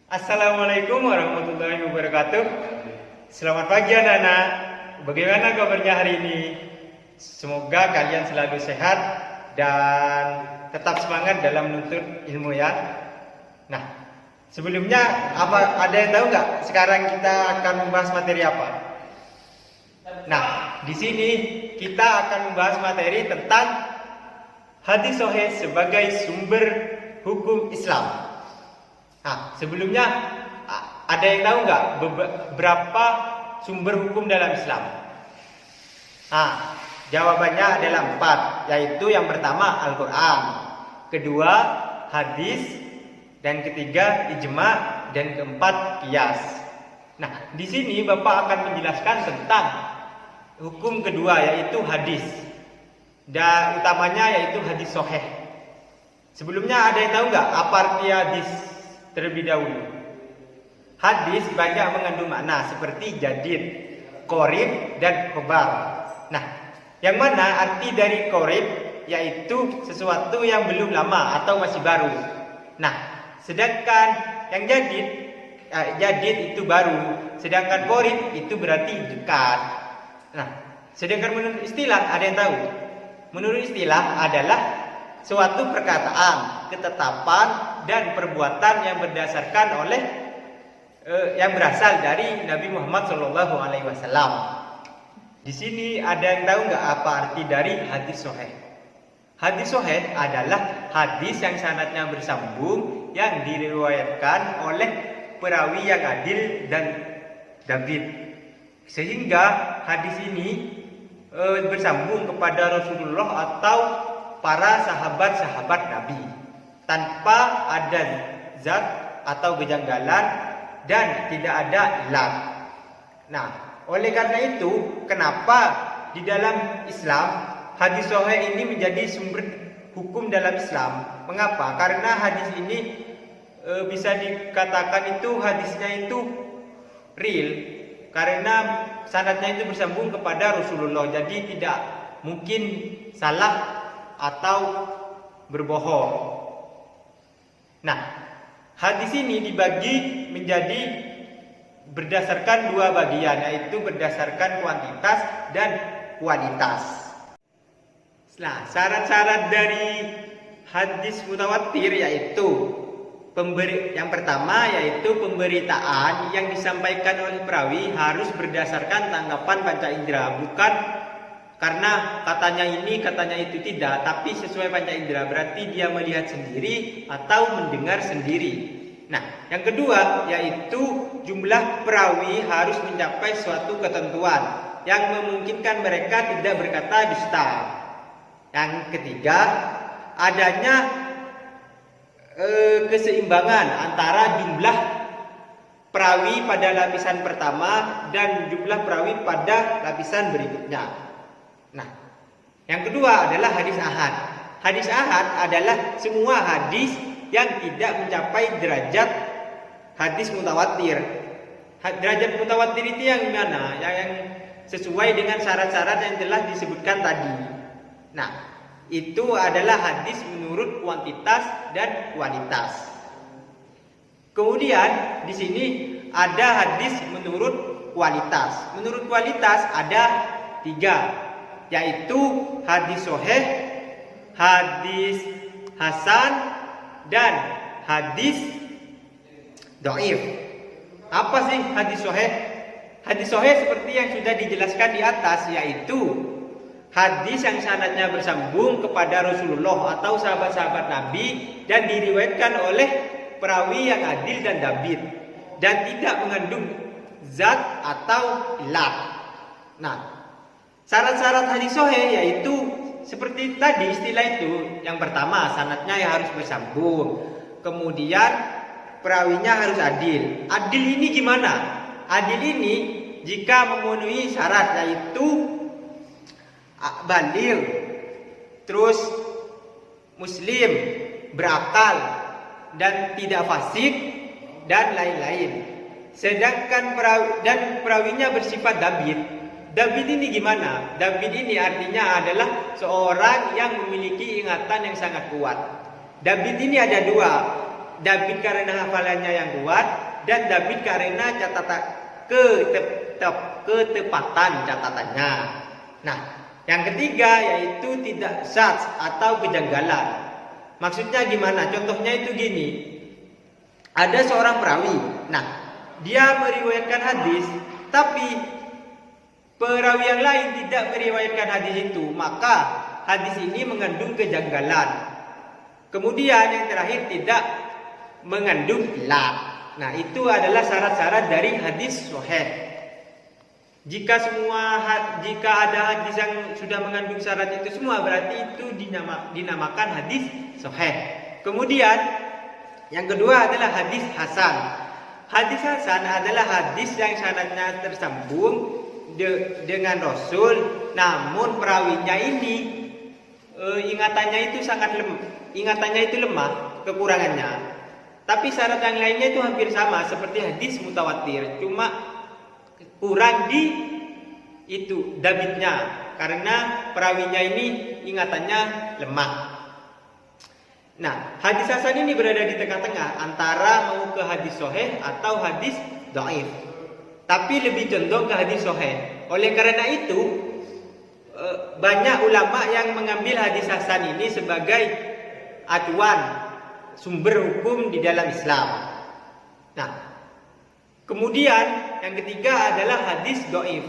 Assalamualaikum warahmatullahi wabarakatuh. Selamat pagi anak-anak. Bagaimana kabarnya hari ini? Semoga kalian selalu sehat dan tetap semangat dalam menuntut ilmu ya. Nah, sebelumnya ada yang tahu nggak sekarang kita akan membahas materi apa? Nah, di sini kita akan membahas materi tentang hadis sahih sebagai sumber hukum Islam. Nah, sebelumnya ada yang tahu nggak berapa sumber hukum dalam Islam? Nah, jawabannya adalah 4, yaitu yang pertama Al-Quran, kedua hadis, dan ketiga ijma, dan keempat qiyas. Nah, di sini Bapak akan menjelaskan tentang hukum kedua, yaitu hadis, dan utamanya yaitu hadis sahih. Sebelumnya ada yang tahu nggak apa arti hadis? Terlebih dahulu, hadis banyak mengandung makna seperti jadid, qorib, dan khobar. Nah, yang mana arti dari qorib yaitu sesuatu yang belum lama atau masih baru. Nah, sedangkan yang jadid itu baru, sedangkan qorib itu berarti dekat. Nah, sedangkan menurut istilah ada yang tahu? Menurut istilah adalah suatu perkataan, ketetapan, dan perbuatan yang berdasarkan oleh yang berasal dari Nabi Muhammad SAW. Di sini ada yang tahu nggak apa arti dari hadis sahih? Hadis sahih adalah hadis yang sanadnya bersambung, yang diriwayatkan oleh perawi yang adil dan dhabit, sehingga hadis ini bersambung kepada Rasulullah atau para sahabat-sahabat Nabi tanpa ada zat atau kejanggalan dan tidak ada ilah. Nah, oleh karena itu, kenapa di dalam Islam hadis sahih ini menjadi sumber hukum dalam Islam? Mengapa? Karena hadis ini bisa dikatakan itu hadisnya itu real, karena sanadnya itu bersambung kepada Rasulullah, jadi tidak mungkin salah atau berbohong. Nah, hadis ini dibagi menjadi berdasarkan dua bagian, yaitu berdasarkan kuantitas dan kualitas. Nah, syarat-syarat dari hadis mutawatir yaitu yang pertama yaitu pemberitaan yang disampaikan oleh perawi harus berdasarkan tanggapan panca indera, bukan karena katanya ini, katanya itu, tidak, tapi sesuai panca indera, berarti dia melihat sendiri atau mendengar sendiri. Nah, yang kedua yaitu jumlah perawi harus mencapai suatu ketentuan yang memungkinkan mereka tidak berkata dusta. Yang ketiga, adanya keseimbangan antara jumlah perawi pada lapisan pertama dan jumlah perawi pada lapisan berikutnya. Nah, yang kedua adalah hadis ahad. Hadis ahad adalah semua hadis yang tidak mencapai derajat hadis mutawatir. Derajat mutawatir itu yang mana? Yang sesuai dengan syarat-syarat yang telah disebutkan tadi. Nah, itu adalah hadis menurut kuantitas dan kualitas. Kemudian di sini ada hadis menurut kualitas. Menurut kualitas ada 3, yaitu hadis sahih, hadis hasan, dan hadis dhaif. Apa sih hadis sahih? Hadis sahih seperti yang sudah dijelaskan di atas, yaitu hadis yang sanadnya bersambung kepada Rasulullah atau sahabat-sahabat Nabi dan diriwayatkan oleh perawi yang adil dan dhabit dan tidak mengandung zat atau ilah. Nah, syarat-syarat hadis sahih yaitu seperti tadi istilah itu. Yang pertama, sanadnya yang harus bersambung. Kemudian perawinya harus adil. Adil ini gimana? Adil ini jika memenuhi syarat, yaitu baligh, terus muslim, berakal, dan tidak fasik, dan lain-lain. Sedangkan perawinya bersifat dhabit. Dhabit ini gimana? Dhabit ini artinya adalah seorang yang memiliki ingatan yang sangat kuat. Dhabit ini ada 2, David karena hafalannya yang kuat, dan David karena ketepatan catatannya. Nah, yang ketiga yaitu tidak syadz atau kejanggalan. Maksudnya gimana? Contohnya itu gini. Ada seorang perawi. Nah, dia meriwayatkan hadis, tapi perawi yang lain tidak meriwayatkan hadis itu, maka hadis ini mengandung kejanggalan. Kemudian yang terakhir tidak mengandung ilat. Nah, itu adalah syarat-syarat dari hadis sahih. Jika ada hadis yang sudah mengandung syarat itu semua, berarti itu dinamakan hadis sahih. Kemudian yang kedua adalah hadis hasan. Hadis hasan adalah hadis yang sanadnya tersambung dengan Rasul, namun perawinya ini ingatannya itu lemah, kekurangannya. Tapi syarat yang lainnya itu hampir sama seperti hadis mutawatir, cuma kurang di itu Davidnya, karena perawinya ini ingatannya lemah. Nah, hadis hasan ini berada di tengah-tengah antara mau ke hadis sahih atau hadis dhaif, tapi lebih condong ke hadis sahih. Oleh karena itu banyak ulama yang mengambil hadis hasan ini sebagai acuan sumber hukum di dalam Islam. Nah, kemudian yang ketiga adalah hadis dhaif.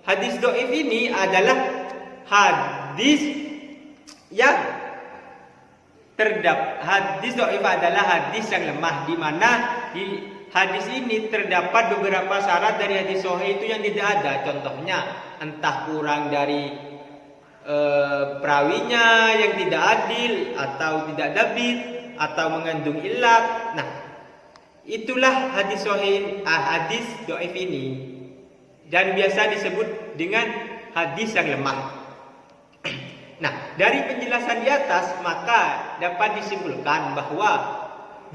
Hadis dhaif ini adalah hadis yang hadis dhaif adalah hadis yang lemah, di mana di hadis ini terdapat beberapa syarat dari hadis sahih itu yang tidak ada. Contohnya entah kurang dari perawinya yang tidak adil, atau tidak dabit, atau mengandung ilat. Nah, itulah hadis sahih, hadis dhaif ini, dan biasa disebut dengan hadis yang lemah. Nah, dari penjelasan di atas maka dapat disimpulkan bahwa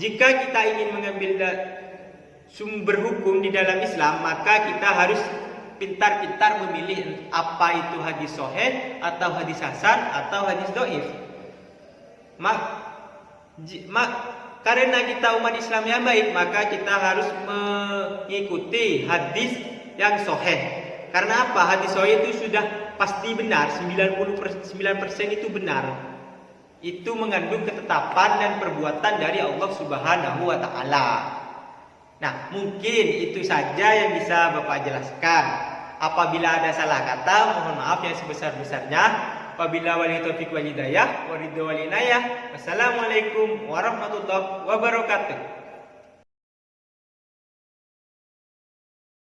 jika kita ingin mengambil sumber hukum di dalam Islam, maka kita harus pintar-pintar memilih apa itu hadis sahih atau hadis hasan atau hadis dhaif. Karena kita umat Islam yang baik, maka kita harus mengikuti hadis yang sahih. Karena apa? Hadis sahih itu sudah pasti benar, 99% itu benar. Itu mengandung ketetapan dan perbuatan dari Allah Subhanahu wa taala. Nah, mungkin itu saja yang bisa Bapak jelaskan. Apabila ada salah kata, mohon maaf yang sebesar-besarnya. Wabillahi wal taufiq wal hidayah, wa ridha wal inayah. Wassalamualaikum warahmatullahi wabarakatuh.